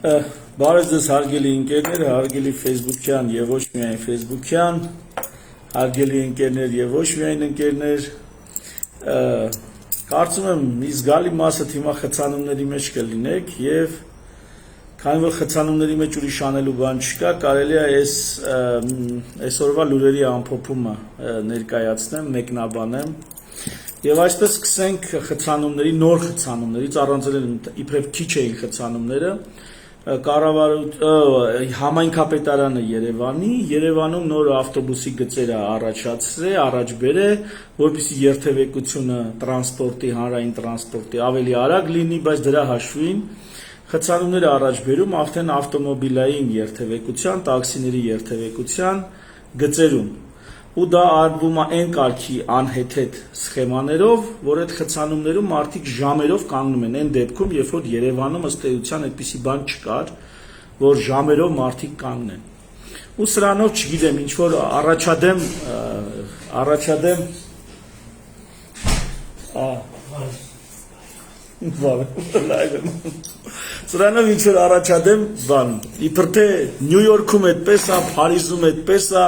Բարև ձեզ հարգելի ընկերներ, հարգելի Facebook-յան եւ ոչ միայն Facebook-յան, հարգելի ընկերներ եւ ոչ միայն ընկերներ, կարծում եմ մի զգալի մասը թիմա խցանումների մեջ կլինեք եւ քանի որ խցանումների մեջ ուրիշ անելու բան չկա, կարելի է այսօրվա լուրերի ամփոփումը ներկայացնեմ, մեկնաբանեմ եւ այսպես սկսենք խցանումների, նոր խցանումներից, առանձնել իբրև քիչ էին խցանումները Համայնքապետարանը Երևանում նոր ավտոբուսի գծերը առաջ բերե, որպեսզի երթևեկությունը հանրային տրանսպորտի ավելի արագ լինի, բայց դրա հաշվին խցանումները առաջ բերում արդեն ավտոմոբիլային երթևեկության, տաքսիների երթևեկության գծերում։ Ու դա արվում է այն կարգի անհեթեթ սխեմաներով, որ այդ խցանումներում մարդիկ ժամերով կանգնում են, այն դեպքում, երբ որ Երևանում ըստ էության այդպիսի բան չկար, որ ժամերով մարդիկ կանգնեն։ Ու սրանով, չգիտեմ, ինչ որ սրանով ինչ որ առաջադեմ բան, իբր թե Նյու Յորքում այդպես է, Փարիզում այդպես է,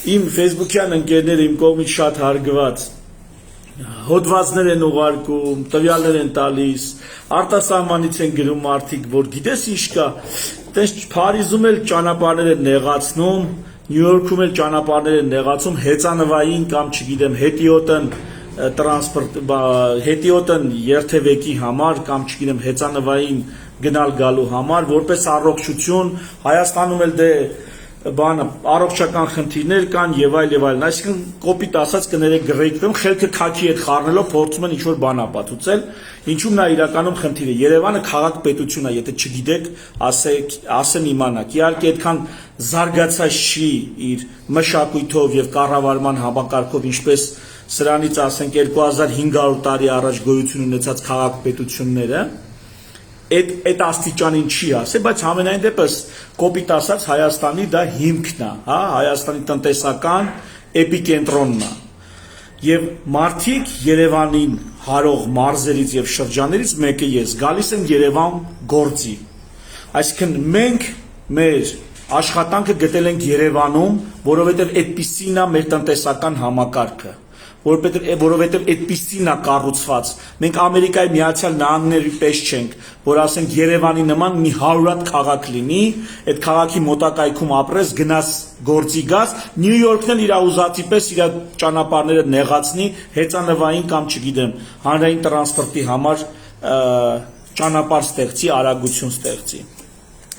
իմ Facebook-յան ընկերները իմ կողմից շատ հարգված հոդվածներ են ուղարկում, տվյալներ են տալիս, արտասահմանից են գրում մարդիկ, որ գիտես ինչ կա, տես Փարիզում էլ ճանապարհներ են նեղացնում, Նյու Յորքում էլ ճանապարհներ են նեղացում, հեծանվային կամ չգիտեմ, հետիոտն երթևեկի համար կամ չգիտեմ, հեծանվային գնալ գալու համար, որպես առողջություն, Հայաստանում էլ դե բանը առողջական խնդիրներ կան եւ այլն, այսինքն կոպիտ ասած կներեք գրեյքվեմ, խելքը քաքի հետ խառնելով փորձում են ինչ-որ բան ապացուցել, ինչու՞մն է իրականում խնդիրը։ Երևանը քաղաք պետություն է, եթե չգիտեք, ասեն իմանաք։ Իհարկե այդքան զարգացած չի իր մշակույթով եւ կառավարման համակարգով, ինչպես սրանից ասենք 2500 տարի առաջ գոյություն ունեցած քաղաք պետությունները, այդ աստիճանին չի ասել, բայց համենայն դեպս կոպիտ ասած Հայաստանի դա հիմքն է, հա, Հայաստանի տնտեսական էպիկենտրոնն է։ Եվ մարդիկ Երևանին հարող մարզերից եւ շրջաններից մեկը ես գալիս եմ Երևան գործի։ Այսինքն մենք մեր աշխատանքը գտել ենք Երևանում, որովհետեւ այդպիսին է մեր տնտեսական համակարգը, որովհետև այդպիսին է կառուցված։ Մենք Ամերիկայի Միացյալ Նահանգների պես չենք, որ ասենք Երևանի նման մի 100 հատ քաղաք լինի, այդ քաղաքի մոտակայքում ապրես, գնաս գործի գաս, Նյու Յորքն էլ իր ուզածի պես իր ճանապարհները նեղացնի, հեծանվային կամ չգիտեմ, հանրային տրանսպորտի համար ճանապարհ ստեղծի, արագություն ստեղծի։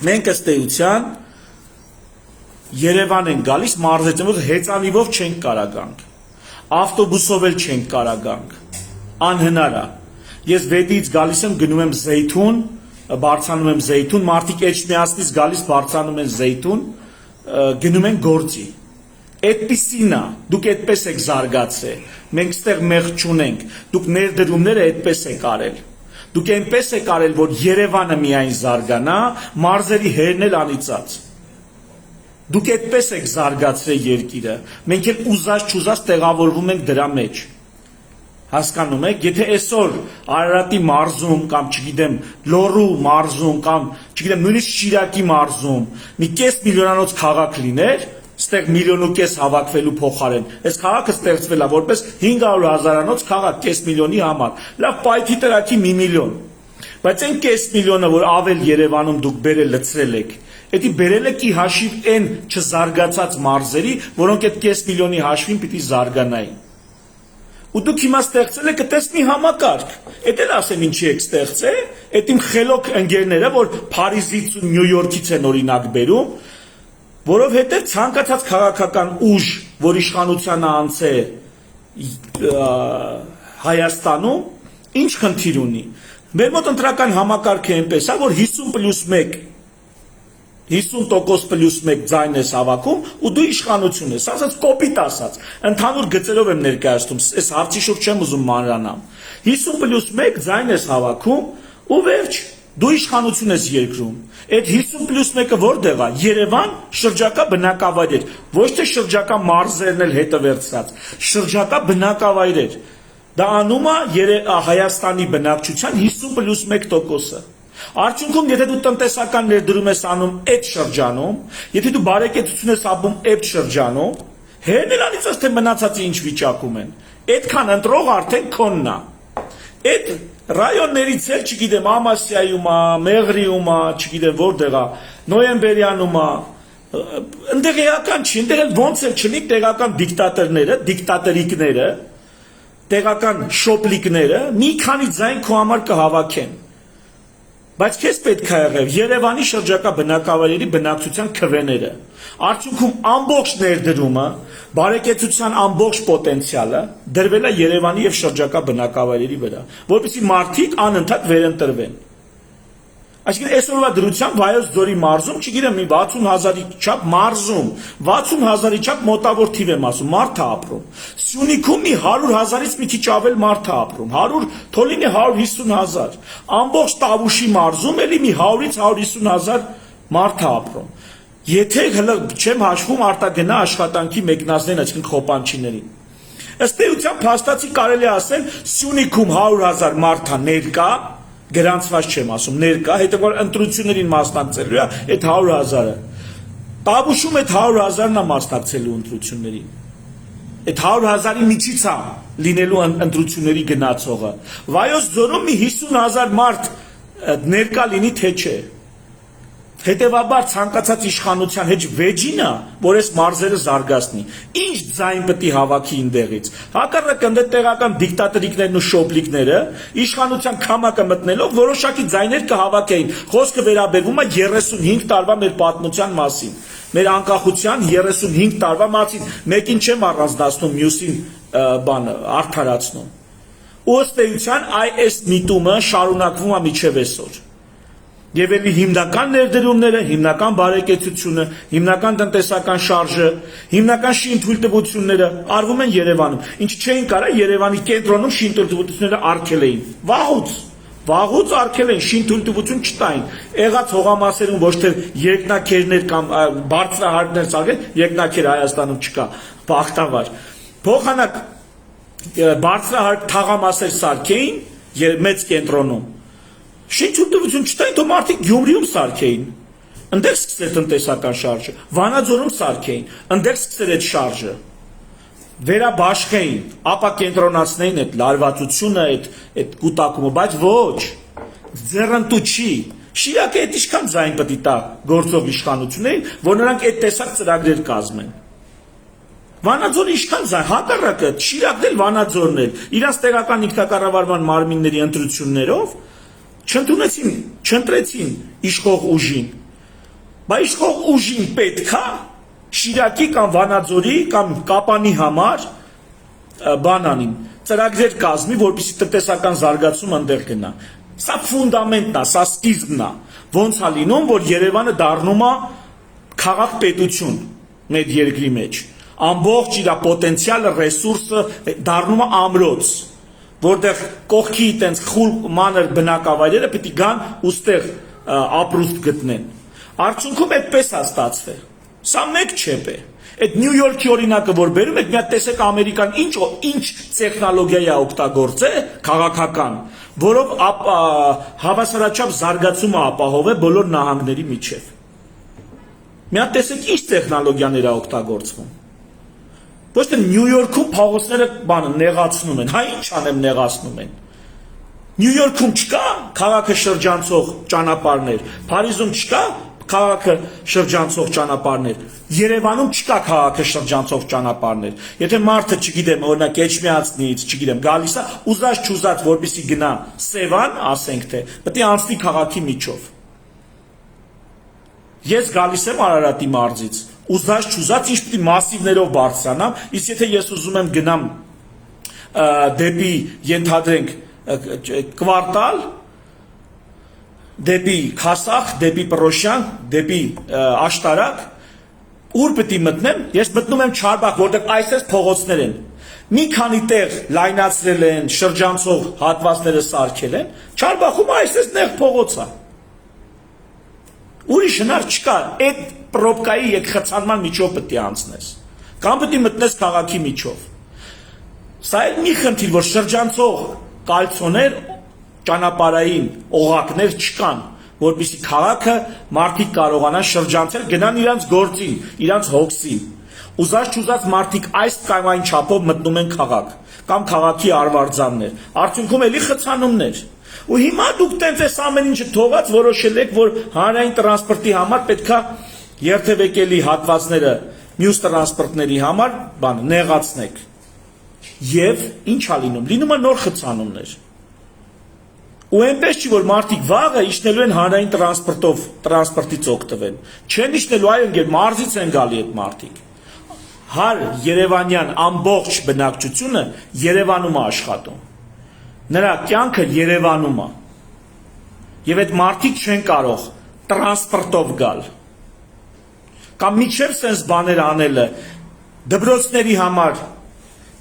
Մենք ըստ էության Երևան են գալիս մարզից, որ հեծանիվով չենք կարա գանք։ Ավտոբուսով էլ չենք կարա գանք, անհնար է։ Ես վետից գալիս եմ, գնում եմ Զեյթուն, բարձրանում եմ Զեյթուն, մարդիկ Էջմիածնից գալիս բարձրանում են Զեյթուն, գնում են գործի։ Այդպիսին է, դուք այդպես եք զարգացել, մենք ստեղ մեղ չունենք, դուք ներդրումները այդպես եք արել։ Դուք այնպես եք արել, որ Երևանը միայն զարգանա, մարզերի հերն էլ անիծած։ Դուք այդպես եք զարգացրել երկիրը, մենք էլ ուզած տեղավորվում ենք դրա մեջ։ Հասկանում եք, եթե այսօր Արարատի մարզում կամ չգիտեմ Լոռու մարզում կամ չգիտեմ նույնիսկ Շիրակի մարզում մի կես միլիոնանոց քաղաք լիներ, ստեղ 1.5 միլիոն հավաքվելու փոխարեն, այս քաղաքը ստեղծվել է որպես 500,000-անոց քաղաք կես միլիոնի համար։ Լավ, պայթի տրակի 1 միլիոն։ Բայց այն կես միլիոնը, որ ավել Երևանում դուք բերել լցրել եք, Էդի բերել եք ի հաշիվ այն չզարգացած մարզերի, որոնք այդ կես միլիոնի հաշվին պիտի զարգանային։ Ու դուք հիմա ստեղծել եք այդպես մի համակարգ։ Էդ էլ ասեմ ինչի եք ստեղծել, այդ իմ խելոք ընկերները, որ Փարիզից ու Նյու Յորքից են օրինակ բերում, որովհետև ցանկացած քաղաքական ուժ, որ իշխանության է անցել Հայաստանում, ինչ խնդիր ունի։ Մեր մոտ ընտրական համակարգը այնպես է, որ 50% + 1 ձայն ես հավաքում ու դու իշխանություն ես, ասած կոպիտ ասած, ընդհանուր գծերով եմ ներկայացնում, այս հարցի շուրջ չեմ ուզում մանրանամ։ 50 + 1 ձայն ես հավաքում ու վերջ, դու իշխանություն ես երկրում։ Այդ 50 + 1-ը որտեղ է? Երևան, շրջակա բնակավայրեր, ոչ թե շրջակա մարզերն էլ հետը վերցրած, շրջակա բնակավայրեր։ Դա անում է Հայաստանի բնակչության 50 + 1%-ը։ Արդյունքում, եթե դու տնտեսական ներդրում ես անում այդ շրջանում, եթե դու բարեկեցություն ես ապրում այդ շրջանում, հերնելանից ըստ թե մնացածի ինչ վիճակում են, այդքան ընտրող արդեն քոնն է։ Այդ ռայոններից էլ, չգիտեմ, Ամասիայում է, Մեղրիում է, չգիտեմ որտեղ է, Նոյեմբերյանում է, ընդեղ էական չի, ընդեղ էլ ոնց էլ չլինի տեղական դիկտատորները, դիկտատորիկները, տեղական շոպլիկները մի քանի ձայն քո համար կհավաքեն։ Բայց քեզ պետք է եղել Երևանի շրջակա բնակավայրերի բնակչության քվեները։ Արդյունքում ամբողջ ներդրումը, բարեկեցության ամբողջ պոտենցիալը դրվել է Երևանի եւ շրջակա բնակավայրերի վրա, որպեսզի մարդիկ անընդհատ վերընտրվեն։ Այսինքն այսօրվա դրությամբ Վայոց ձորի մարզում, չգիտեմ, մի 60,000-ի չափ մարզում, 60,000-ի չափ մոտավոր թիվ եմ ասում, մարդ է ապրում։ Սյունիքում մի 100,000-ից մի քիչ ավել մարդ է ապրում, 100, թոլինի 150,000։ Ամբողջ Տավուշի մարզում էլի մի 100-ից 150,000 մարդ է ապրում։ Եթե հələ չեմ հաշվում արտագնա աշխատանքի մեկնազդեն, այսինքն խոպանչիներին։ Ըստ էության փաստացի կարելի է ասել Սյունիքում 100,000 մարդ է ներկա, գրանցված չեմ ասում, ներկա, հետևաբար ընտրություններին մասնակցելու է այդ 100,000-ը։ Տավուշում այդ 100,000-ն է մասնակցելու ընտրություններին։ Այդ 100,000-ի միջից է լինելու ընտրությունների գնացողը։ Վայոց ձորում մի 50,000 մարդ ներկա լինի, թե չէ։ Հետևաբար ցանկացած իշխանության հեչ վեճինը, որ այս մարզերը զարգացնի, ինչ ձայն պետք է հավաքի ինդեղից։ Հակառակ ընդ տեղական դիկտատորիկներն ու շոպլիկները իշխանության քամակը մտնելով որոշակի ձայներ կհավաքեին։ Խոսքը վերաբերվում է 35 տարվա մեր պատմության մասին, մեր անկախության 35 տարվա մասին, մեկին չեմ առանձնացնում, մյուսին արդարացնում։ Ու ըստ էության այս միտումը շարունակվում է մինչև այսօր։ Եվ էլի հիմնական ներդրումները, հիմնական բարեկեցությունը, հիմնական տնտեսական շարժը, հիմնական շինթույլտվությունները արվում են Երևանում։ Ինչ չէին կարա Երևանի կենտրոնում շինթույլտվությունները արգել էին։ Վաղուց արգել են, շինթույլտվություն չտային։ Եղած հողամասերում ոչ թե երկնաքերներ կամ բարձրահարկներ սարքել, երկնաքեր Հայաստանում չկա, բախտավար։ Փոխանակ բարձրահարկ թաղամասեր սարքեին մեծ կենտրոնում։ Շինթույլտվություն չտային, թող մարդիկ Գյումրիում սարքեին, ընդեղ սկսել տնտեսական շարժը, Վանաձորում սարքեին, ընդեղ սկսել այդ շարժը, վերաբաշխեին, ապա կենտրոնացնեին այդ լարվածությունը, այդ կուտակումը, բայց ոչ, ձեռնտու չի, Շիրակը այդ ինչքան ձայն պետք է տա գործող իշխանություններին, որ նրանք այդ տեսակ ծրագրեր կազմեն։ Վանաձորի ինչքան ձայն, հակառակը, Շիրակն էլ Վանաձորն էլ, իրանց տեղական ինքնակառավարման մարմինների ընտրություններով չընտրեցին իշխող ուժին, բայց իշխող ուժին պետք է Շիրակի կամ Վանաձորի կամ Կապանի համար բանանին ծրագրեր կազմի, որպեսզի տնտեսական զարգացում ընդեղ գնա։ Սա ֆունդամենտն է, սա սկիզբն է, ոնց է լինում, որ Երևանը դառնում է քաղաք պետություն մեր երկրի մեջ, ամբողջ իր պոտենցիալը, ռեսուրսը դառնում է ամրոց, որտեղ կողքի տենց խուլ մանր բնակավայրերը պետք է գան ու ստեղ ապրուստ գտնեն։ Արդյունքում այդպես է ստացվել։ Սա մեկ չեպ է։ Այդ Նյու Յորքի օրինակը, որ բերում եք, մի հատ տեսեք Ամերիկան ինչ տեխնոլոգիա է օգտագործել քաղաքական, որով հավասարաչափ զարգացում է ապահովել բոլոր նահանգների միջև։ Մի հատ տեսեք ինչ տեխնոլոգիաներ է օգտագործվում։ Ոչ թե Նյու Յորքում փողոցները նեղացնում են, հա ինչ անեմ նեղացնում են։ Նյու Յորքում չկա քաղաքը շրջանցող ճանապարհներ, Փարիզում չկա քաղաքը շրջանցող ճանապարհներ, Երևանում չկա քաղաքը շրջանցող ճանապարհներ։ Եթե մարդը, չգիտեմ, օրինակ Էջմիածնից, չգիտեմ, գալիս է, ուզած չուզած, որպեսզի գնա Սևան, ասենք թե, պետք է անցնի քաղաքի միջով։ Ես գալիս եմ Արարատի մարզից, ուզած չուզած ինչ պիտի մասիվներով բարձրանամ, իսկ եթե ես ուզում եմ գնամ դեպի, ենթադրենք, կվարտալ, դեպի Խասախ, դեպի Պրոշյան, դեպի Աշտարակ, ուր պետք է մտնեմ, ես մտնում եմ Չարբախ, որտեղ այսպես փողոցներ են, մի քանի տեղ լայնացրել են, շրջանցող հատվածները սարքել են, Չարբախում այսպես նեղ փողոց է։ Ուրիշ հնար չկա, այդ պրոբկայի եկխցանման միջով պետք է անցնես, կամ պետք է մտնես քաղաքի միջով։ Սա էլ մի խնդիր, որ շրջանցող կալցոներ ճանապարհային օղակներ չկան, որպեսզի քաղաքը մարդիկ կարողանան շրջանցել, գնան իրանց գործին, իրանց հոգսին։ Ուզած չուզած մարդիկ այս կամ այն չափով մտնում են քաղաք, կամ քաղաքի արվարձաններ, արդյունքում էլի խցանումներ։ Ու հիմա դուք տենց այս ամեն ինչը թողած որոշել եք, որ հանրային տրանսպորտի համար պետքա երթևեկելի հատվածները մյուս տրանսպորտների համար նեղացնեք։ Եվ ինչա լինում։ Լինում է նոր խցանումներ։ Ու այնպես չի, որ մարդիկ վաղը իջնելու են հանրային տրանսպորտից օգտվել։ Չեն իջնելու, այո, ընկեր, մարզից են գալի այդ մարդիկ։ Հար երևանյան ամբողջ բնակչությունը Երևանում է աշխատում։ Նրա կյանքը Երևանում է։ Եվ այդ մարդիկ չեն կարող տրանսպորտով գալ։ Կամ միջև սենց բաներ անելը դպրոցների համար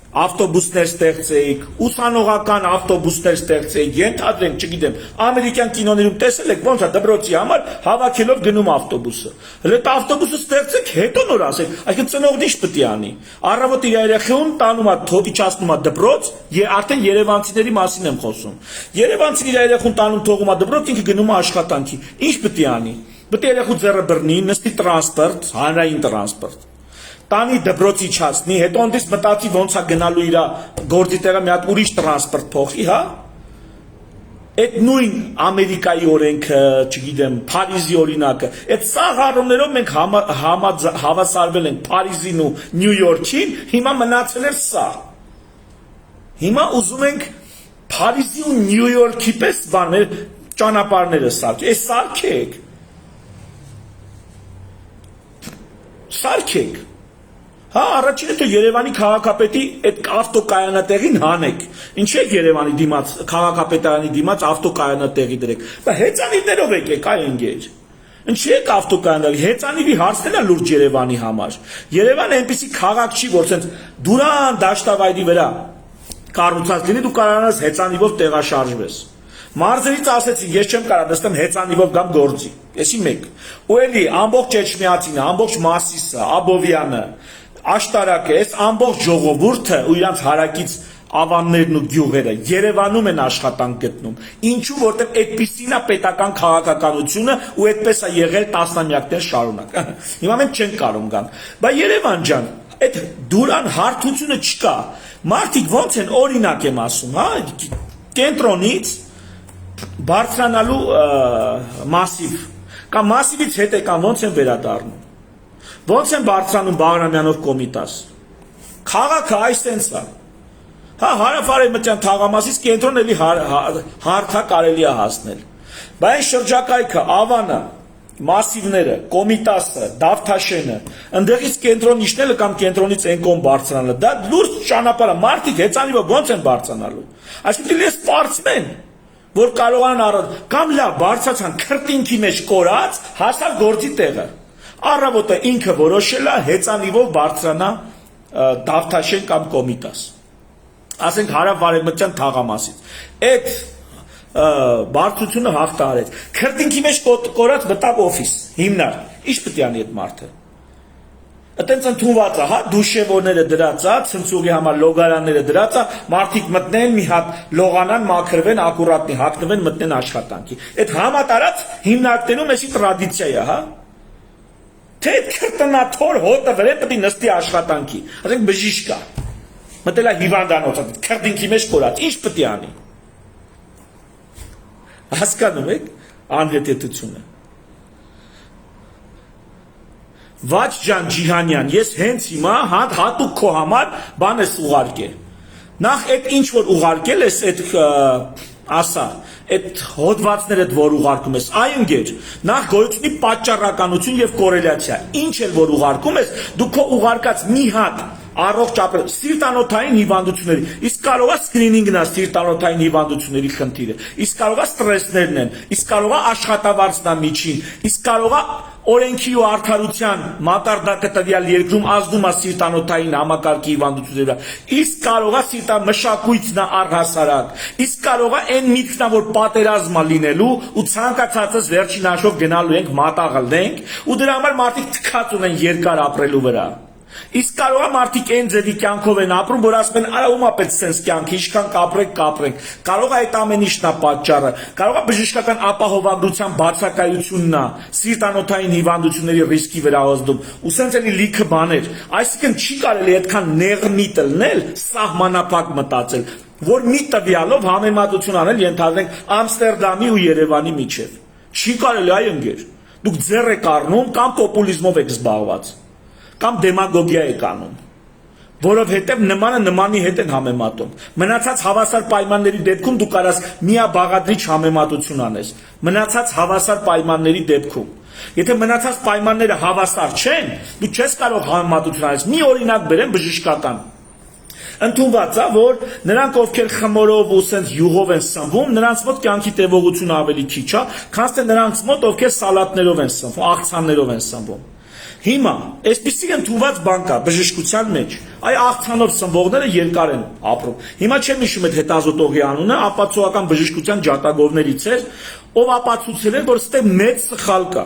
ավտոբուսներ ստեղծեիք, ուսանողական ավտոբուսներ ստեղծեիք, ենթադրենք, չգիտեմ, ամերիկյան կինոներում տեսել եք ոնց է դպրոցի համար հավաքելով գնում ավտոբուսը։ Այդ ավտոբուսը ստեղծեք, հետո նոր ասեք, այսինքն ծնողն ինչ պետք է անի։ Առավոտ իր երեխուն տանում է իջացնում է դպրոց, արդեն երևանցիների մասին եմ խոսում։ Երևանցին իր երեխուն տանում թողում է դպրոց, ինքը գնում է աշխատանքի։ Ինչ պետք է անի։ Պետք է երեխու ձեռը բռնի, նստի տրանսպորտ, հանրային տրանսպորտ։ Տանի դպրոց իջացնի, հետո ընդից մտածի ոնց է գնալու իր գործի տեղը մի հատ ուրիշ տրանսպորտ փոխի, հա։ Այդ նույն Ամերիկայի օրենքը, չգիտեմ, Փարիզի օրինակը, այդ սաղ առումներով մենք հավասարվել ենք Փարիզին ու Նյու Յորքին, հիմա մնացել էր սա։ Հիմա ուզում ենք Փարիզի ու Նյու Յորքի պես բաներ ճանապարհները սարքել, սարքեք։ Սարքեք։ Հա, առաջինը թե Երևանի քաղաքապետի այդ ավտոկայանատեղին հանեք։ Ինչ է Երևանի դիմաց, քաղաքապետարանի դիմաց ավտոկայանատեղի դրեք։ Բա հեծանիվներով եկեք, այ ընկեր։ Ինչ եք ավտոկայանատեղի, հեծանիվի հարցն է լուրջ Երևանի համար։ Երևանը այնպեսի քաղաք չի, որ ցենց Դուրան դաշտավայրի վրա կառուցած լինի, դու կարողանաս հեծանիվով տեղաշարժվես։ Մարզերից ասեցին, ես չեմ կարող նստեմ հեծանիվով գամ գործի։ Էսի մեկ։ Ու էլի ամբողջ Էջմիածինը, ամբողջ Մասիսը, Աբովյանը, Աշտարակը, այս ամբողջ ժողովուրդը ու իրանց հարակից ավաններն ու գյուղերը Երևանում են աշխատանք գտնում։ Ինչու, որտեղ այդպիսին է պետական քաղաքականությունը ու այդպես է եղել տասնամյակներ շարունակ։ Հիմա մենք չենք կարող գանք։ Բա Երևան ջան, այդ դուրան հարթությունը չկա։ Մարդիկ ոնց են, օրինակ եմ ասում, հա, կենտրոնից բարձրանալու մասիվ կամ մասիվից հետ եկան ոնց են վերադառնում։ Ոնց են բարձրանում Բաղրամյանով Կոմիտաս։ Քաղաքը այսպես է։ Հա, հարավ-արևմտյան թաղամասից կենտրոն էլի հարթա կարելի է հասնել։ Բայց այն շրջակայքը, Ավանը, մասիվները, Կոմիտասը, Դավթաշենը, ընդեղից կենտրոն իջնելը կամ կենտրոնից այն կողմ բարձրանալը, դա լուրջ ճանապարհ է, մարդիկ հեծանիվով ոնց են բարձրանալու։ Այսինքն ես սպորտսմեն, որ կարողանան առած, կամ լավ բարձրացան քրտինքի մեջ կորած, հասավ գործի տեղը։ Առավոտը ինքը որոշել է հեծանիվով բարձրանա Դավթաշեն կամ Կոմիտաս։ Ասենք հարավ-արևմտյան թաղամասից։ Այդ բարձրությունը հաղթահարեց։ Քրտինքի մեջ կորած մտավ օֆիս, հիմնար։ Ինչ պետք է անի այդ մարդը։ Այդտենց ընդունված է, հա, դուշևորները դրած է, ցնցուղի համար լոգարանները դրած է, մարդիկ մտնեն մի հատ լողանան, մաքրվեն, ակուրատնի հագնվեն, մտնեն աշխատանքի։ Այդ համատարած հիմնարկներում էսի տրադիցիա է, հա։ Թե այդ քրտնաթոր հոտը վրա պետք է նստի աշխատանքի։ Ասենք բժիշկ կա։ Մտել է հիվանդանոց, քրտինքի մեջ կորած, ինչ պետք է անի։ Հասկանում եք անհետեթությունը։ Վաչ ջան Ջիհանյան, ես հենց հիմա հատուկ քո համար բան ես ուղարկել։ Նախ այդ ինչ որ ուղարկել ես, այդ ասա, այդ հոդվածները որ ուղարկում ես, այ ընկեր, նախ գոյությունի պատճառականություն եւ կորելյացիա։ Ինչ էլ որ ուղարկում ես, դու քո ուղարկած մի հատ առողջ ապրել սիրտանոթային հիվանդությունների, իսկ կարող է սկրինինգն է սիրտանոթային հիվանդությունների խնդիրը, իսկ կարող է ստրեսներն են, իսկ կարող է աշխատավարձն է միջին, իսկ կարող է օրենքի ու արդարության մակարդակը տվյալ երկրում ազդում է սիրտանոթային համակարգի հիվանդությունների վրա, իսկ կարող է սիրտամշակույթն է առհասարակ, իսկ կարող է այն միտքն է, որ պատերազմ է լինելու ու ցանկացածս վերջին հաշվով գնալու ենք մատաղ լենք ու դրա համար մարդիկ թքած ունեն երկար ապրելու վրա։ Իսկ կարող է մարդիկ այն ձևի կյանքով են ապրում, որ ասում են, արա ումա պետք սենց կյանք, ինչքան կապրենք։ Կարող է այդ ամեն ինչն է պատճառը, կարող է բժշկական ապահովագրության բացակայությունն է, սիրտանոթային հիվանդությունների ռիսկի վրա ազդում, ու սենց էլի լիքը բաներ։ Այսինքն չի կարելի այդքան նեղմիտ լնել, սահմանափակ մտածել, որ մի տվյալով համեմատություն անել, ենթադրենք Ամստերդամի ու Երևանի միջև։ Չի կարելի, այ ընկեր։ Դուք ձեռ եք առնում կամ պոպուլիզմով եք զբաղված, կամ դեմագոգիա եք անում, որովհետև նմանը նմանի հետ են համեմատում։ Մնացած հավասար պայմանների դեպքում դու կարաս միաբաղադրիչ համեմատություն անես։ Մնացած հավասար պայմանների դեպքում։ Եթե մնացած պայմանները հավասար չեն, դու չես կարող համեմատություն անես։ Մի օրինակ բերեմ բժշկական։ Ընդունված է, որ նրանք, ովքեր խմորով ու սենց յուղով են սնվում, նրանց մոտ կյանքի տևողությունը ավելի քիչ է, քան թե նրանց մոտ, ովքեր սալատներով են սնվում, աղցաններով են սնվում։ Հիմա, այսպիսի ընդունված բան կա բժշկության մեջ, այ աղցանով սնվողները երկար են ապրում։ Հիմա չեմ հիշում այդ հետազոտողի անունը, ապացուցողական բժշկության ջատագովներից էր, ով ապացուցել էր, որ ստե մեծ սխալ կա։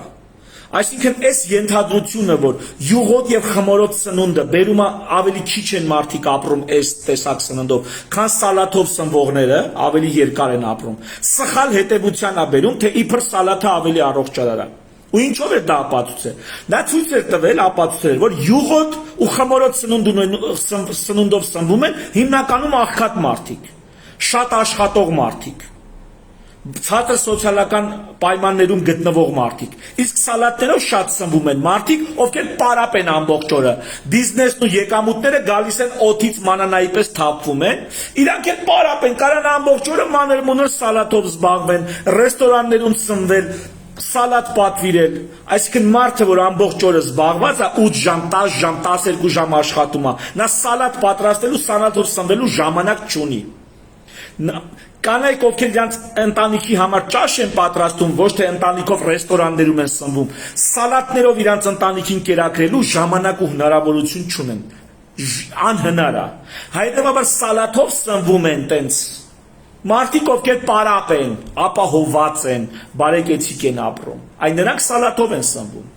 Այսինքն այս ենթադրությունը, որ յուղոտ եւ խմորոտ սնունդը բերում է ավելի քիչ են մարդիկ ապրում այս տեսակ սննդով, քան սալաթով սնվողները ավելի երկար են ապրում։ Սխալ հետևության է բերում, թե իբր սալաթը ավելի առողջարար է։ Ու ինչով է դա ապացուցել։ Դա ցույց է տվել, ապացուցել, որ յուղոտ ու խմորոտ սնունդով սնվում են հիմնականում աղքատ մարդիկ, շատ աշխատող մարդիկ, ցածր սոցիալական պայմաններում գտնվող մարդիկ։ Իսկ սալատներով շատ սնվում են մարդիկ, ովքեր պարապ են ամբողջ օրը։ Բիզնեսն ու եկամուտները գալիս են օդից մանանայի պես թափվում են։ Իրանք էլ պարապ են, կարան ամբողջ օրը մանր-մունր սալատով զբաղվեն, ռեստորաններում սնվել, սալատ պատվիրել, այսինքն մարդը, որ ամբողջ օրը զբաղված է 8 ժամ, 10 ժամ, 12 ժամ աշխատում է, նա սալատ պատրաստելու, սալատով սնվելու ժամանակ չունի։ Կանայք, ովքեր իրենց ընտանիքի համար ճաշ են պատրաստում, ոչ թե ընտանիքով ռեստորաններում են սնվում, սալատներով իրենց ընտանիքին կերակրելու ժամանակ ու հնարավորություն չունեն։ Անհնար է։ Հետևաբար սալատով սնվում են տենց մարդիկ, ովքեր պարապ են, ապահոված են, բարեկեցիկ են ապրում, այն նրանք սալատով են սնվում։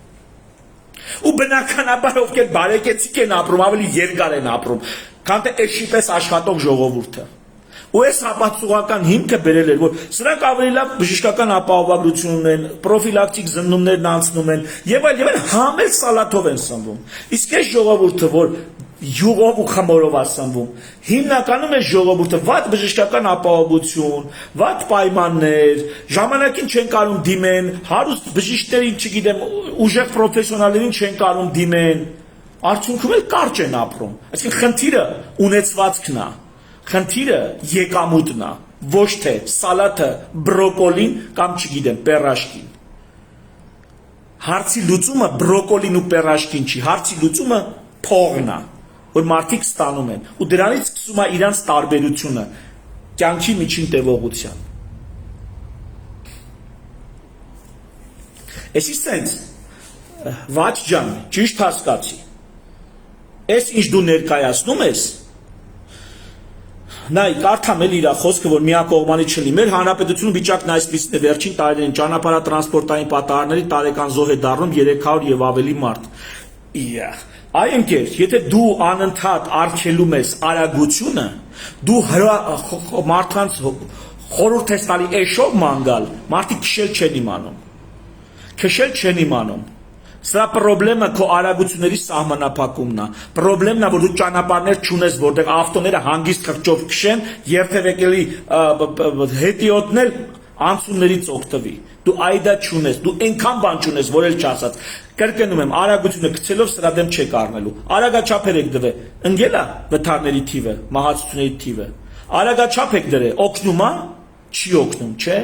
Ու բնականաբար, ովքեր բարեկեցիկ են ապրում, ավելի երկար են ապրում, քան թե էշի պես աշխատող ժողովուրդը։ Ու այս ապացուցողական հիմքը բերել էր, որ սրանք ավելի լավ բժշկական ապահովագրություն ունեն, պրոֆիլակտիկ զննումներն անցնում են, եւ այլ, համել սալաթով են սնվում։ Իսկ այս ժողովուրդը, որ յուղով ու խմորով է սնվում, հիմնականում այս ժողովուրդը վատ բժշկական ապահովություն, վատ պայմաններ, ժամանակին չեն կարում դիմեն, հարուստ բժիշկներին, չգիտեմ, ուժեղ պրոֆեսիոնալներին չեն կարում դիմեն, արդյունքում էլ կարճ են ապրում։ Այսինքն խնդիրը ունեցվածքն է, խնդիրը եկամուտն է, ոչ թե սալաթը, բրոկոլին կամ չգիտեմ, պերաշկին։ Հարցի լուծումը բրոկոլին ու պերաշկին չի, հարցի լուծումը փողն է, որ մարդիկ ստանում են, ու դրանից սկսում է իրանց տարբերությունը կյանքի միջին տևողության։ Էսի սենց, վաճ ջան, ճիշտ հասկացի, այս ինչ դու ներկայացնում ես, նայ, կարդամ էլ իր խոսքը, որ միակողմանի չլի։ Մեր հանրապետությունը վիճակն այսպիսին է, վերջին տարիներին ճանապարհատրանսպորտային պատահարների տարեկան զոհ է դառնում 300 եւ ավելի մարդ։ Այ ընկեր, եթե դու անընդհատ արգելում ես արագությունը, դու մարդկանց խորհուրդ ես տալի էշով մանգալ, մարդիկ քշել չեն իմանում։ Սա պրոբլեմը քո արագությունների սահմանափակումն է։ Պրոբլեմն է, որ դու ճանապարհներ չունես, որտեղ ավտոները հանգիստ խղճով քշեն, երթևեկելի հետիոտն էլ անցումներից օգտվի։ Դու այդա չունես, դու այնքան բան չունես, որ էլ չասած։ Կրկնում եմ, արագությունը գցելով սրա դեմ չեք առնելու։ Արագաչափ եք դվե, ընկել է վթարների թիվը, մահացությունների թիվը։ Արագաչափ եք դրե, օգնում է, չի օգնում, չէ։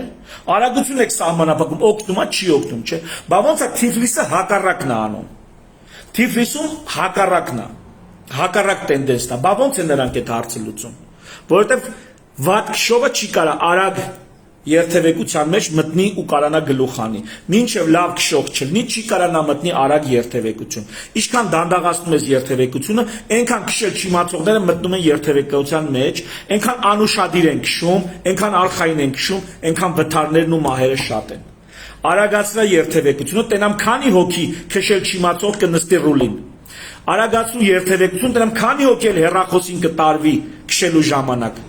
Արագություն եք սահմանափակում, օգնում է, չի օգնում, չէ։ Բա ոնց է Թիֆլիսը հակառակն է անում։ Թիֆլիսում հակառակն է, հակառակ տենդենսն է։ Բա ոնց է նրանք այդ հարցը լուծում։ Որովհետև վատ քշովը չի կարա արագ երթևեկության մեջ մտնի ու կարանա գլուխ անի։ Մինչև լավ քշող չլինի, չի կարանա մտնի արագ երթևեկություն։ Ինչքան դանդաղացնում ես երթևեկությունը, այնքան քշել չիմացողները մտնում են երթևեկության մեջ, այնքան անուշադիր են քշում, այնքան արխային են քշում, այնքան վթարներն ու մահերը շատ են։ Արագացրա երթևեկությունը, տենամ քանի հոգի քշել չիմացող կնստի ռուլին։ Արագացու երթևեկություն դրամ քանի հոգել հեռախոսին կտարվի քշելու ժամանակ։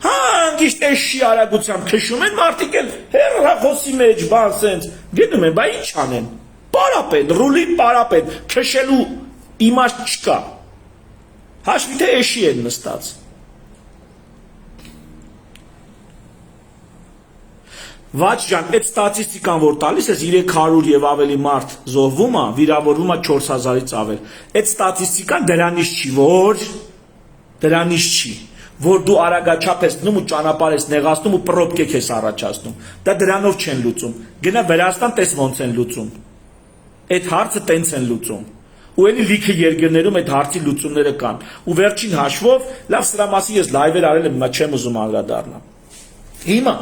Հանգիստ էշի արագությամբ քշում են մարդիկ էլ հեռախոսի մեջ բան սենց գնում են, բա ինչ անեն։ Պարապետ, ռուլի պարապետ, քշելու իմաստ չկա։ Հաշվի թե էշի են նստած։ Վաչ ջան, այդ ստատիստիկան որ տալիս ես 300 եւ ավելի մարդ զոհվում է, վիրավորվում է 4000-ից ավել։ Այդ ստատիստիկան դրանից չի, որ դու արագաչափ ես դնում ու ճանապարհ ես նեղացնում ու պրոբկեք ես առաջացնում։ Դա դրանով չեն լուծում։ Գնա Վրաստան տես ոնց են լուծում։ Այդ հարցը տենց են լուծում։ Ու էլի լիքը երկրներում այդ հարցի լուծումները կան։ Ու վերջին հաշվով, լավ սրա մասի ես լայվեր արել եմ, հիմա չեմ ուզում անդրադառնալ։ Հիմա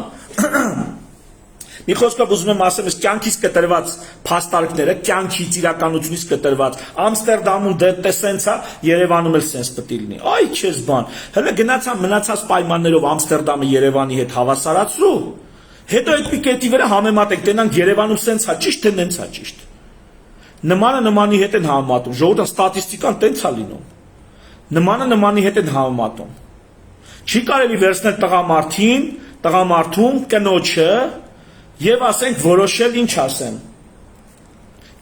մի խոսքով ուզում եմ ասեմ, ես կյանքից կտրված փաստարկները, կյանքից իրականությունից կտրված Ամստերդամում դե սենց է, Երևանում էլ սենց պետք է լինի։ Այ քեզ բան։ Հələ գնացան մնացած պայմաններով Ամստերդամը Երևանի հետ հավասարացրու։ Հետո այդ պիկետի վրա համեմատեք, տենանք Երևանում սենց է ճիշտ, թե նենց է ճիշտ։ Նմանը նմանի հետ են համեմատում, ժողովուրդ ստատիստիկան տենց է լինում։ Նմանը նմանի հետ են համեմատում։ Չի կարելի վերցնել տղամարդուն, կնոջը եւ ասենք որոշել ինչ ասեն։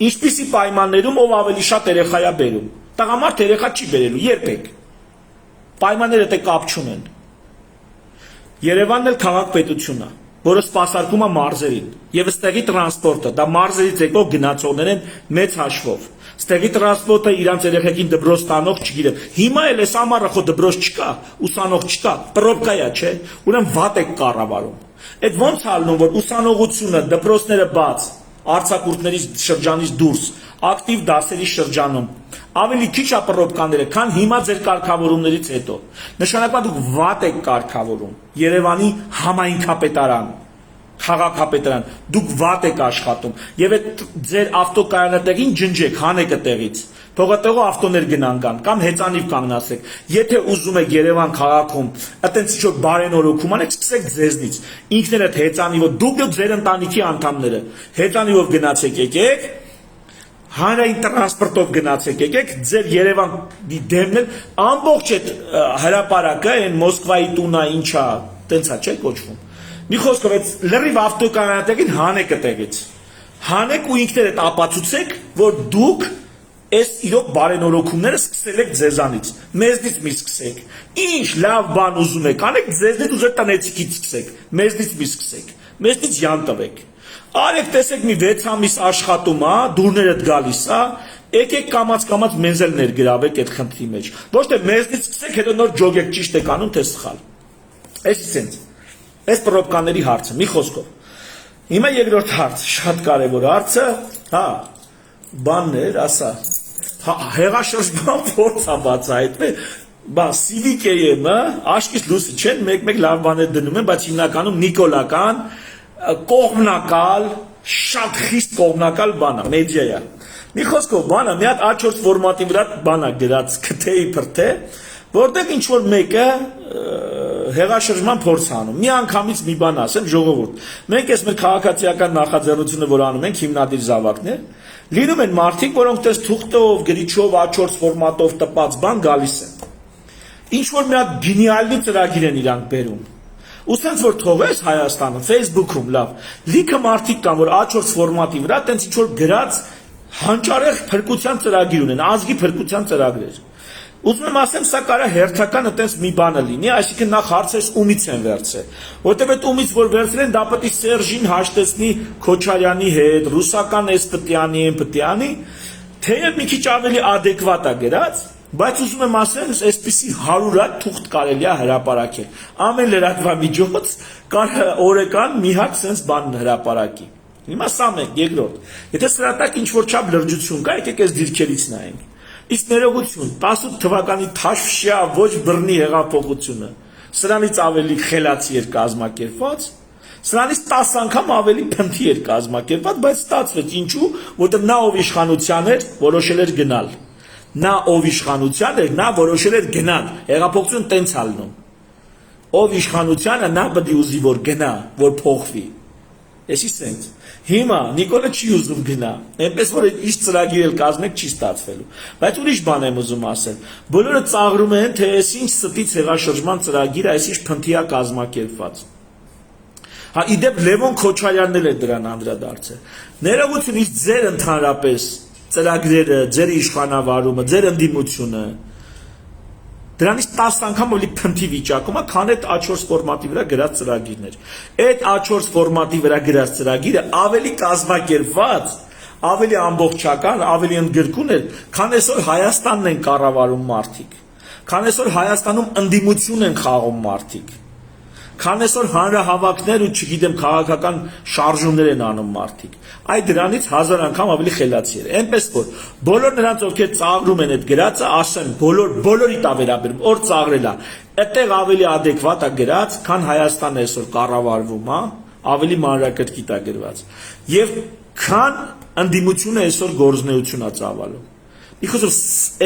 Ինչպիսի պայմաններում ով ավելի շատ երեխա է բերում։ Տղամարդ երեխա չի բերելու երբեք։ Պայմանները դե կապ չունեն։ Երևանն էլ քաղաք-պետություն է, որը սպասարկում է մարզերին եւ ստեղի տրանսպորտը, դա մարզերից եկող գնացողներ են մեծ հաշվով։ Ստեղի տրանսպորտը իրանց երեխեքին դպրոց տանող չգիտեմ։ Հիմա էլ էս ամառը խո դպրոց չկա, ուսանող չկա, պրոբկա է, չէ։ Ուրեմն վատ է կառավարում։ Այդ ոնց ալնում որ ուսանողությունը, դպրոցները բաց, արձակուրդների շրջանից դուրս, ակտիվ դասերի շրջանում ավելի քիչ է պրոբկաները, քան հիմա ձեր կարգավորումներից հետո։ Նշանակում դուք վատ եք կարգավորում։ Երևանի համայնքապետարան, քաղաքապետարան, դուք վատ եք աշխատում եւ այդ ձեր ավտոկայանատեղին ջնջեք, հանեք այդտեղից։ Թողատեղով ավտոներ գնան կան կամ հեծանիվ կանգնացեք։ Եթե ուզում եք Երևան քաղաքում այտենց ինչ-որ բարենորոգում անեք, սկսեք ձեզնից։ Ինքներդ հեծանիվով, դուք ձեր ընտանիքի անդամները հեծանիվով գնացեք եկեք, հանրային տրանսպորտով գնացեք եկեք, ձեր Երևանի դեմն էլ ամբողջ այդ հրապարակը, այն Մոսկվայի տունը ինչա, տենց է չէ կոչվում։ Մի խոսքով այդ լրիվ ավտոկայանատեղին հանեք այդտեղից։ Հանեք ու ինքներդ ապացուցեք, որ դուք Այս իրոք բարենորոգումները սկսել եք ձեզանից, մեզնից մի սկսեք, ինչ լավ բան ուզում եք, անեք ձեզնից ու ձեր տնեցիքից սկսեք, մեզնից մի սկսեք, մեզնից յան տվեք, արեք տեսեք մի 6 ամիս աշխատում ա, դուրներդ գալիս ա, եկեք կամաց մեզ էլ ներգրավեք այդ խնդրի մեջ, ոչ թե մեզնից սկսեք, հետո նոր ջոգեք ճիշտ եք անում, թե սխալ, այս պրոբկաների հարցը, մի խոսքով, հիմա երկրորդ հարց, շատ կարևոր հարցը, բաններ, ասա, հեղաշրջման փորձ է բացահայտվել, բա CVK-ը, աշկից լույսը չեն, մեկ լավ բաներ դնում են, բայց հիմնականում նիկոլական, կողմնակալ, շատ խիստ կողմնակալ բան է, մեդիա է։ Մի խոսքով բանը, մի հատ A4 ֆորմատի վրա բան է գրած քթեի փրթե, որտեղ ինչ որ մեկը հեղաշրջման փորձ անում։ Մի անգամից մի բան ասեմ, ժողովուրդ։ Մենք այս մեր քաղաքացիական նախաձեռնությունը, որ անում ենք, հիմնադիր զավակներ, լինում են մարդիկ, որոնք տես թուղթով, գրիչով, A4 ֆորմատով տպած բան գալիս են։ Ինչ որ մի հատ գենիալի ծրագիր են իրանք բերում։ Ու ցենց որ թողես Հայաստանը, Facebook-ում լավ, լիքը մարդիկ կան, որ A4 ֆորմատի վրա տենց ինչ որ գրած հանճարեղ փրկության ծրագիր ունեն, ազգի փրկության ծրագրեր։ Ուզում եմ ասեմ, սա կարա հերթական այտենց մի բանը լինի, այսինքն նախ հարցես ումից են վերցրել, որտեղ այդ ումից որ վերցրել են, դա պետք է Սերժին հաշտեցնի Քոչարյանի հետ, ռուսական Էսպտյանի, Էմպտյանի, թեև մի քիչ ավելի adekvat է գրած, բայց ուզում եմ ասեմ, այսպիսի 100 հատ թուղթ կարելի է հրապարակել։ Ամեն լրատվամիջոց կարող օրեկան մի հատ sense բան հրապարակի։ Հիմա սա մեկ, երկրորդ։ Եթե սրա տակ ինչ որ չափ լրջություն կա, եկեք այս դիրքերից նայենք։ Իսկ ներողություն, 18 թվականի թաշվշյա ոչ բռնի հեղափոխությունը, սրանից ավելի խելացի էր կազմակերպված, սրանից 10 անգամ ավելի փնթի էր կազմակերպված, բայց ստացվեց ինչու, որտեղ նա ով իշխանության էր, որոշել էր գնալ։ Նա ով իշխանության էր, նա որոշել էր գնալ։ Հեղափոխությունը տենց ալնում։ Ով իշխանությանը նա պետք է ուզի որ գնա, որ փոխվի։ Էսի սենց։ Հիմա Նիկոլը չի ուզում գնա։ Այնպես որ ինչ ծրագիր էլ կազմեք չի ստացվելու։ Բայց ուրիշ բան եմ ուզում ասել։ Բոլորը ծաղրում են, թե այս ինչ ստից հեղաշրջման ծրագիր, այս ինչ փնթիա կազմակերպված։ Հա իդեպ Լևոն Քոչարյանն էլ է դրան անդրադարձել։ Ներողություն, իսկ ձեր ընդհանրապես ծրագրերը, ձեր իշխանավարումը, ձեր ընդդիմությունը դրանից 10 անգամ ավելի փնթի վիճակում է, քան այդ A4 ֆորմատի վրա գրած ծրագիրներ։ Այդ A4 ֆորմատի վրա գրած ծրագիրը ավելի կազմակերպված, ավելի ամբողջական, ավելի ընդգրկուն է, քան այսօր Հայաստանն են կառավարում մարդիկ, քան այսօր Հայաստանում ընդդիմություն են խաղում մարդիկ, քան այսօր հանրահավաքներ ու չգիտեմ քաղաքական շարժումներ են անում մարդիկ։ Այդ դրանից 1000 անգամ ավելի խելացի էր։ Այնպես որ բոլոր նրանց ովքեր ծաղրում են այդ գրածը, ասեմ, բոլորի տա վերաբերում, որ ծաղրել է, այդտեղ ավելի adekvat է գրած, քան Հայաստանը այսօր կառավարվում է, ավելի մանրակրկիտ է գրված։ Եվ քան ընդդիմությունը այսօր գործնեություն է ծավալում։ Իխոսով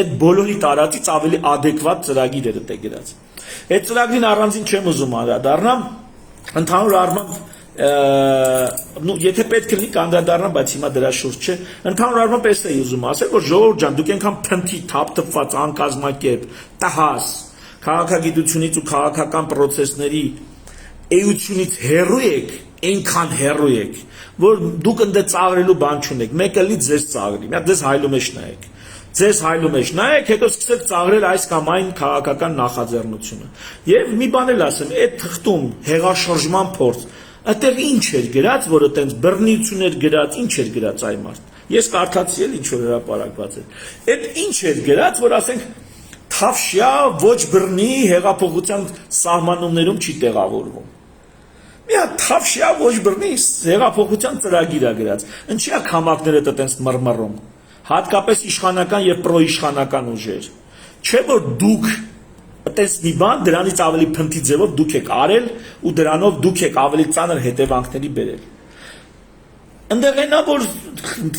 այդ բոլորի տարածից ավելի adekvat ծրագիր էր դե գրած։ Այդ ծրագրին առանձին չեմ ուզում անդրադառնամ, ընդհանուր առմամբ եթե պետք է լինի կանդրադառնամ, բայց հիմա դրա շուրջ չէ, ընդհանուր առմամբ էս էի ուզում ասել, որ ժողովուրդ ջան, դուք այնքան փնթի, թափթփված, անկազմակերպ, տհաս, քաղաքագիտությունից ու քաղաքական process-ների էությունից հեռու եք, այնքան հեռու եք, որ դուք ընդ ծաղրելու բան չունեք, մեկը լի ձեզ ծաղրի, մի հատ ձեզ հայլու մեջ նայեք։ Ձեզ հայլու մեջ նայեք, հետո սկսեք ծաղրել այս կամ այն քաղաքական նախաձեռնությունը։ Եվ մի բան էլ ասեմ, այդ թղթում հեղաշրջման փորձ, այդտեղ ինչ էր գրած, որը տենց բռնություններ գրած, ինչ էր գրած այ մարդ։ Ես կարդացի էլ ինչ որ հրապարակված է։ Այդ ինչ էր գրած, որ ասենք թավշյա ոչ բռնի հեղափոխության սահմանումներում չի տեղավորվում։ Մի հատ թավշյա ոչ բռնի հեղափոխության ծրագիր է գրած։ Ինչի՞ է քամակները տենց մռմռում։ Հատկապես իշխանական եւ պրոիշխանական ուժեր։ Չէ՞ որ դուք այտենց մի բան դրանից ավելի փնթի ձևով դուք եք արել ու դրանով դուք եք ավելի ծանր հետևանքների բերել։ Այնտեղ այնա որ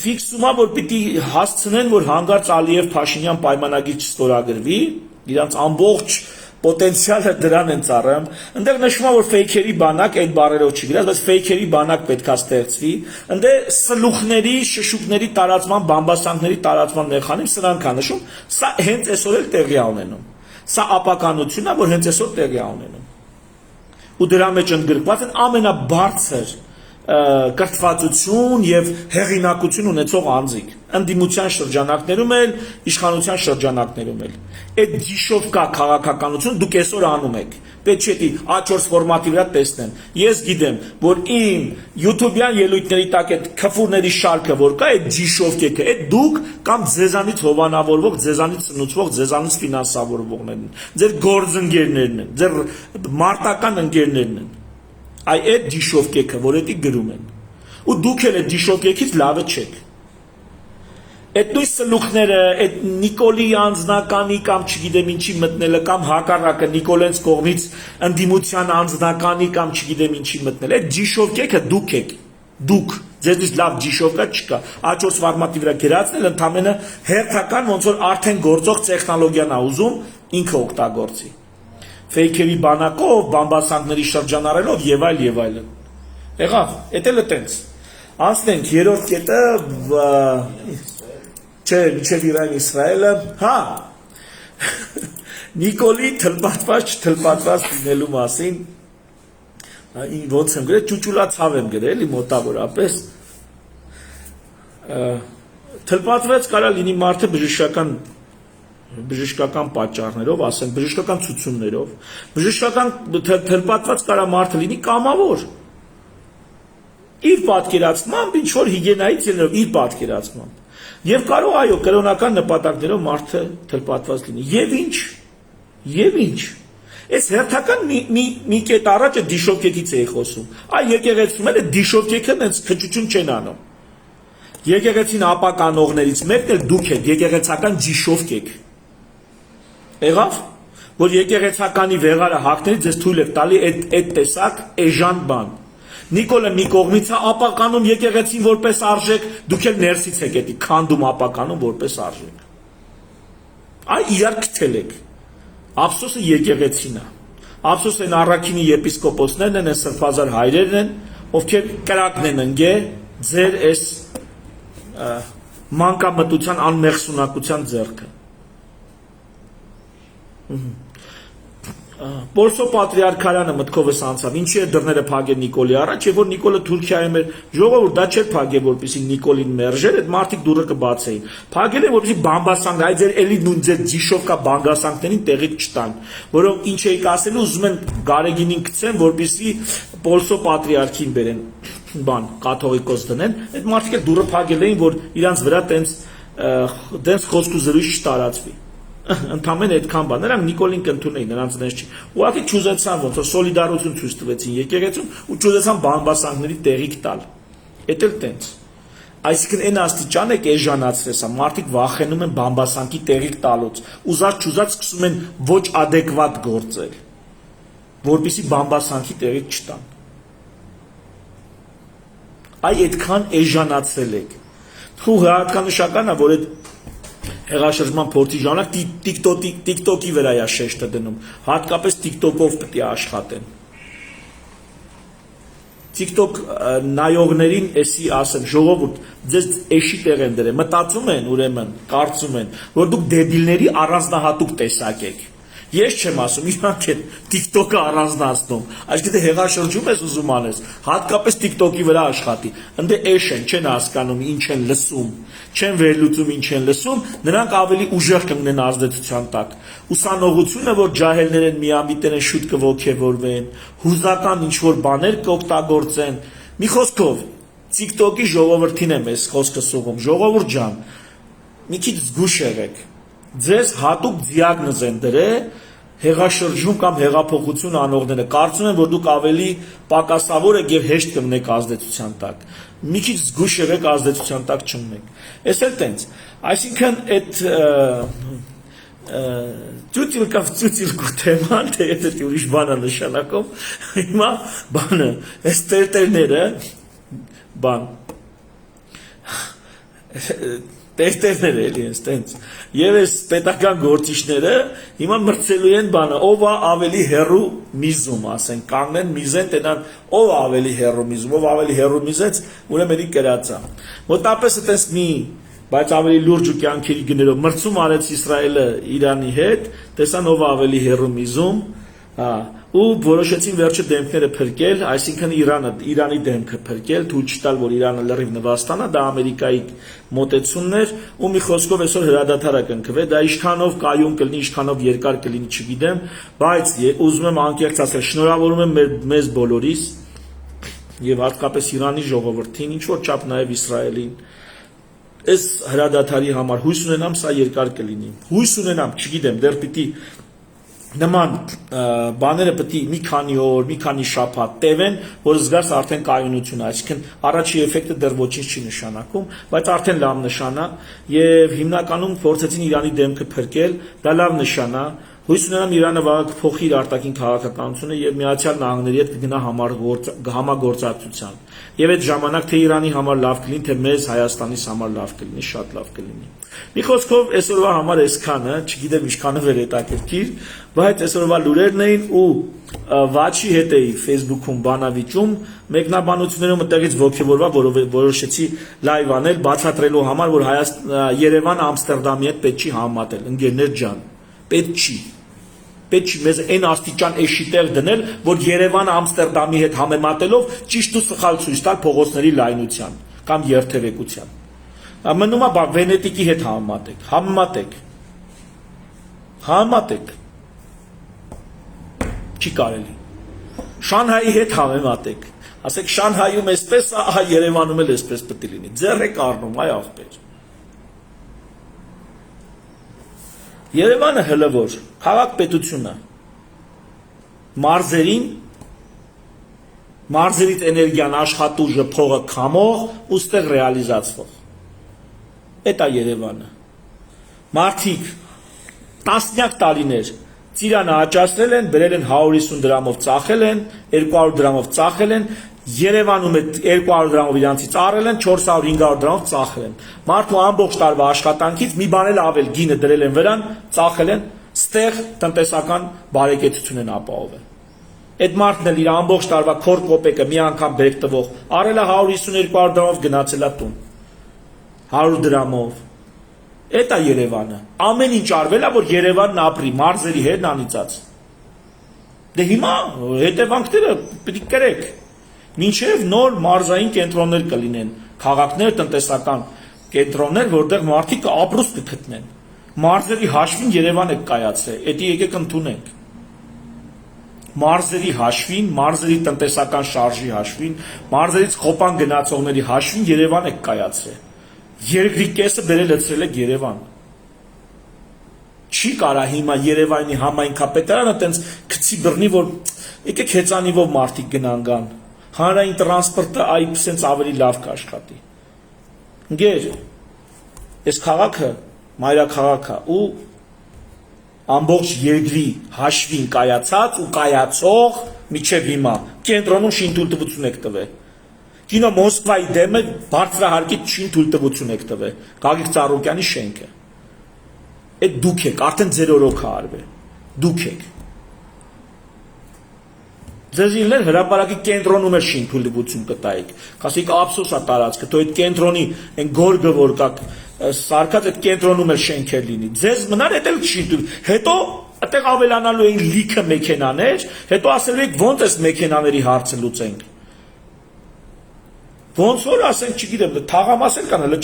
ֆիքսումա որ պիտի հասցնեն որ հանգարց Ալիև Փաշինյան պայմանագիր չստորագրվի, իրանց ամբողջ պոտենցիալը դրան են ծառայում։ Այնտեղ նշվում է որ ֆեյքերի բանակ այդ բառերով չի գրած, բայց ֆեյքերի բանակ պետքա ստեղծվի։ Այնտեղ սլուխների, շշուկների տարածման, բամբասանքների տարածման մեխանիզմ սրանք է նշում, սա հենց այսօր էլ տեղի է ունենում։ Սա ապականությունն է, որ հենց այսօր տեղի է ունենում։ Ու դրա մեջ ընդգրկված են ամենաբարձր կրթվածություն եւ հեղինակություն ունեցող անձիկ ընդդիմության շրջանակներում էլ իշխանության շրջանակներում էլ այդ դիշովկա քաղաքականություն դուք այսօր անում եք պետք չէ A4 ֆորմատի վրա տեսնեն ես գիտեմ որ իմ YouTube-յան ելույթների տակ այդ քֆուրների շարքը որ կա այդ դիշովկեքը այդ դուք կամ ձեզանից հովանավորվող ձեզանից սնուցվող ձեզանից ֆինանսավորվողներն են ձեր գործընկերներն են ձեր մարտական ընկերներն են Այ այդ դիշովկեքը, որ էդի գրում են։ Ու դուք էլ այդ դիշովկեքից լավը չեք։ Այդ նույն սլուխները, այդ Նիկոլի անձնականի կամ չգիտեմ ինչի մտնելը կամ հակառակը Նիկոլենց կողմից ընդդիմության անձնականի կամ չգիտեմ ինչի մտնել։ Այդ դիշովկեքը դուք եք։ Դուք ձեզնից լավ դիշովկա չկա։ A4 ֆորմատի վրա գրածն էլ ընդամենը հերթական ոնց որ արդեն գործող տեխնոլոգիան է ուզում ինքը օգտագործի։ Ֆեյքերի բանակով, բամբասանքների շրջանառելով եւ այլն։ Եղավ, էդ էլ է տենց։ Անցնենք երրորդ կետը, չէ, միջև Իրան Իսրայելը, հա։ Նիկոլի թլպատված չթլպատված լինելու մասին, ոնց եմ գրել, ճուճուլացավ եմ գրել, էլի մոտավորապես։ Թլպատված կարա լինի մարդը բժշկական պատճառներով, ասենք բժշկական ցուցումներով, բժշկական թլպատված կարա մարդը լինի կամավոր։ Իր պատկերացմամբ ինչ որ հիգիենայից ելնելով իր պատկերացմամբ։ Եվ կարող այո կրոնական նպատակներով մարդը թլպատված լինի։ Եվ ինչ։ Այս հերթական մի կետ առաջը դիշովկեքից էի խոսում։ Այ եկեղեցում էլ դիշովկեքը նենց քչություն չեն անում։ Եկեղեցին ապականողներից մեկն էլ դուք եք, եկեղեցական դիշովկեք։ Եղավ, որ եկեղեցականի վեղարը հակների ձեզ թույլ եք տալի այդ տեսակ էժան բան։ Նիկոլը մի կողմից է ապականում եկեղեցին որպես արժեք, դուք էլ ներսից եք էդի քանդում ապականում որպես արժեք։ Այ իրար քթել եք։ Ափսոսը եկեղեցին է։ Ափսոս են առաքինի եպիսկոպոսներն են, սրբազար հայրերն են, ովքեր կրակն են ընկե ձեր այս մանկամտության անմեղսունակության ձեռքը։ Պոլսո պատրիարքարյանը մտքովս անցավ, ինչի է դռները փակել Նիկոլի առաջ, եւ որ Նիկոլը Թուրքիայում էր, ժողովուրդ դա չէր փակել, որպեսզի Նիկոլին մերժեր, այդ մարդիկ դուռը կբացեին։ Փակել են, որպեսզի բամբասանք, այ ձեր էլի նույն ձեր ձիշովկա բանգասանքներին տեղից չտան, որոնք ինչ էի ասելու, ուզում են Գարեգինին գցեն, որպեսզի Պոլսո պատրիարքին բերեն, բան, կաթողիկոս դնեն, այդ մարդիկ էլ դուռը փակել էին, որ իրանց վրա տենց խոսք ու զրույց չտարածվի։ Ընդամենը այդքան բան, նրանք Նիկոլին կընդունեին, նրանց դες չի։ Ուղղակի չուզեցան ոնց որ սոլիդարություն ցույց տվեցին եկեղեցուն ու չուզեցան բամբասանքների տեղիք տալ։ Էդ էլ տենց։ Այսինքն այն աստիճան է էժանացրես, մարդիկ վախենում են բամբասանքի տեղիք տալուց, ուզած չուզած սկսում են ոչ adekvat գործել, որպեսզի բամբասանքի տեղիք չտան։ Այ այդքան էժանացել եք։ Ու հատկանշական է, որ այդ հեղաշրջման փորձի ժամանակ TikTok-ի վրա է շեշտը դնում, հատկապես TikTok-ով պետք է աշխատեն։ TikTok նայողներին էսի ասեմ, ժողովուրդ, ձեզ էշի տեղ են դրել, մտածում են ուրեմն, կարծում են, որ դուք դեբիլների առանձնահատուկ տեսակ եք։ Ես չեմ ասում, իրանք են TikTok-ը առանձնացնում, այսինքն հեղաշրջում ես ուզում անես, հատկապես TikTok-ի վրա աշխատի, ընդ էշ են, չեն հասկանում, ինչ են լսում, չեն վերլուծում, ինչ են լսում, նրանք ավելի ուժեղ կմնեն ազդեցության տակ։ Ուսանողությունը, որ ջահելներ են, միամիտներ են, շուտ կողքեվորվեն, հուզական ինչ-որ բաներ կօգտագործեն։ Մի խոսքով, TikTok-ի ժողովրդին եմ այս խոսքը սուղում, ժողովուրդ ջան, մի քիչ զգուշ եղեք, ձեզ հատուկ դիագնոզ են դրել հեղաշրջում կամ հեղափոխություն անողները, կարծում են, որ դուք ավելի պակասավոր եք եւ հեշտ կմնեք ազդեցության տակ։ Մի քիչ զգուշ եղեք ազդեցության տակ չմնեք։ Էս էլ տենց։ Այսինքն այդ ծուծիլկու թեման, թե եթե ուրիշ բան է նշանակում, հիմա բանը, այս տերտերները, բան, տերտերները էլի են տենց, եւ այս պետական գործիչները հիմա մրցելու են բանը, ով է ավելի հեռու միզում, ասեն, կանգնեն միզեն, տենան ով ավելի հեռու միզում, ով ավելի հեռու միզեց, ուրեմն կրածա։ Մոտապես այդպես մի, բայց ավելի լուրջ ու կյանքերի գներով մրցում արեց Իսրայելը Իրանի հետ, տեսան ով ավելի հեռու միզում, ու որոշեցին վերջը դեմքները փրկել, այսինքն Իրանի դեմքը փրկել, թույլ չտալ, որ Իրանը լրիվ նվաստանա, դա Ամերիկայի մոտեցումն էր, ու մի խոսքով այսօր հրադադար կնքվի, դա ինչքանով կայուն կլինի, ինչքանով երկար կլինի, չգիտեմ, բայց ուզում եմ անկեղծ ասել, շնորհավորում եմ մեզ բոլորիս եւ հատկապես Իրանի ժողովրդին, ինչ որ չափ նաեւ Իսրայելին, այս հրադադարի համար հույս ունենամ, սա երկար կլինի։ Հույս ունենամ, չգիտեմ, դեռ պիտի նման բաները պետք է մի քանի օր, մի քանի շաբաթ տևեն, որ զգաս արդեն կայունություն, այսինքն առաջի էֆեկտը դեռ ոչինչ չի նշանակում, բայց արդեն լավ նշան է եւ հիմնականում փորձեցին Իրանի դեմքը փրկել, դա լավ նշան է։ Հույս ունենամ Իրանը վաղը կփոխի իր արտաքին քաղաքականությունը եւ Միացյալ Նահանգների հետ կգնա համագործակցության։ Եվ այդ ժամանակ թե Իրանի համար լավ կլինի, թե մեզ Հայաստանիս համար լավ կլինի, շատ լավ կլինի։ Մի խոսքով այսօրվա համար այսքանը, չգիտեմ ինչքանը վեր հետաքրքիր, բայց այսօրվա լուրերն էին ու Վաչի հետ էի Facebook-ում բանավիճում, մեկնաբանություններում այդտեղից ոգևորվա, որոշեցի լայվ անել, բացատրելու համար, որ Երևանը Ամստերդամի հետ պետք չի համատել, ընկերներ ջան, պետք չի։ Պետք չի մեզ այն աստիճան էշի տեղ դնել, որ Երևանը Ամստերդամի հետ համեմատելով ճիշտ ու սխալ ցույց տալ փողոցների լայնության կամ երթևեկության։ Մնում է բա Վենետիկի հետ համեմատեք։ Համեմատեք։ Չի կարելի։ Շանհայի հետ համեմատեք։ Ասեք Շանհայում էսպես է, ահա Երևանում էլ էսպես պետք է լինի։ Ձեռ եք առնում, այ աղբեր։ Երևանը հլվոր, քաղաք պետությունը, մարզերից էներգիան աշխատուժը փողը կամող, ուստեղ ռեալիզացվող, էտ է Երևանը, մարդիկ, տասնյակ տալիներ, ծիրանը աճացրել են, բերել են 150 դրամով ծախել են, 200 դրամով ծախել են, Երևանում այդ 200 դրամով իրանցից առել են, 400-500 դրամով ծախել են։ Մարդու ամբողջ տարվա աշխատանքից մի բան էլ ավել գինը դրել են վրան, ծախել են, ստեղ տնտեսական բարեկեցություն են ապահովել։ Այդ մարդն էլ իր ամբողջ տարվա քոր կոպեկը մի անգամ բերք տվող, արել է 150-200 դրամով գնացել է տուն։ 100 դրամով։ Էդ է Երևանը։ Ամեն ինչ արվել է, որ Երևանն ապրի, մարզերի հետ անիծած։ Դե հիմա հետևանքները պիտի կրեք։ Մինչև նոր մարզային կենտրոններ կլինեն, քաղաքներ, տնտեսական կենտրոններ, որտեղ մարդիկ ապրուստ կգտնեն։ Մարզերի հաշվին Երևանը կայացրել, էդի եկեք ընդունենք։ Մարզերի հաշվին, մարզերի տնտեսական շարժի հաշվին, մարզերից խոպան գնացողների հաշվին Երևանը կայացրել։ Երկրի կեսը բերել լցրել եք Երևան։ Չի կարա հիմա Երևանի համայնքապետարանը տենց գցի բռնի, որ եկեք հեծանիվով մարդիկ գնան գան։ Հանրային տրանսպորտը այ սենց ավելի լավ կաշխատի։ Ընկեր, այս քաղաքը մայրաքաղաք է ու ամբողջ երկրի հաշվին կայացած ու կայացող միջև հիմա կենտրոնում շինթույլտվություն եք տվել։ Կինո Մոսկվայի դեմը բարձրահարկի շինթույլտվություն եք տվել։ Գագիկ Ծառուկյանի շենքը։ Այդ դուք եք, արդեն ձեր օրոք է արվել։ Դուք եք։ Ձեզ իլներ հրապարակի կենտրոնում էր շինթույլտվություն կտայիք։ Կասեիք ափսոս է տարածքը, թող այդ կենտրոնի այն գորգը որ կա սարքած այդ կենտրոնում էլ շենքեր լինի։ Ձեզ մնար էդ էլ շինթույլ։ Հետո այդտեղ ավելանալու էին լիքը մեքենաներ, հետո ասելու եք ոնց էս մեքենաների հարցը լուծենք։ Ոնց որ ասենք, չգիտեմ, թաղամասեր կան, հələ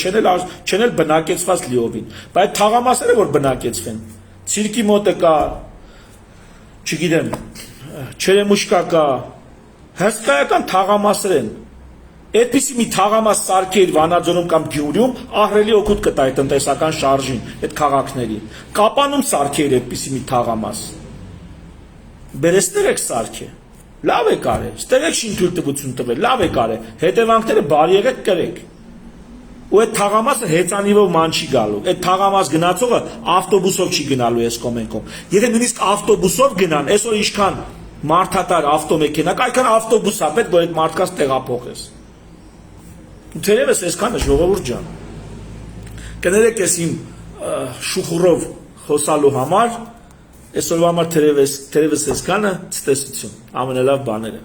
չեն էլ բնակեցված լիովին, բայց թաղամասերը որ բնակեցվեն, ցիրկի մոտը կա, չգիտեմ, Չերեմուշկա կա, հսկայական թաղամասեր են։ Այդպիսի մի թաղամաս սարքեր Վանաձորում կամ Գյումրիում ահռելի օգուտ կտայի տնտեսական շարժին, այդ քաղաքներին։ Կապանում սարքեր այդպիսի մի թաղամաս։ Բերեստեր եք սարքե։ Լավ եք արել, ստեղ եք շինթույլտվություն տվել, լավ եք արել, հետևանքները բարի եղեք կրեք։ Ու այդ թաղամասը հեծանիվով ման չի գալու։ Այդ թաղամաս գնացողը ավտոբուսով չի գնալու այս կոմենկում։ Եթե նույնիսկ ավտոբուսով գնան, այսօր ինչքան մարդատար ավտոմեքենա կա, այդքան ավտոբուս է պետք, որ այդ մարդկանց տեղափոխես։ Թերևս այսքանը ժողովուրդ ջան։ Կներեք ես իմ շուխուրով խոսալու համար, այսօրվա համար թերևս այսքանը, ցտեսություն, ամենալավ բաները։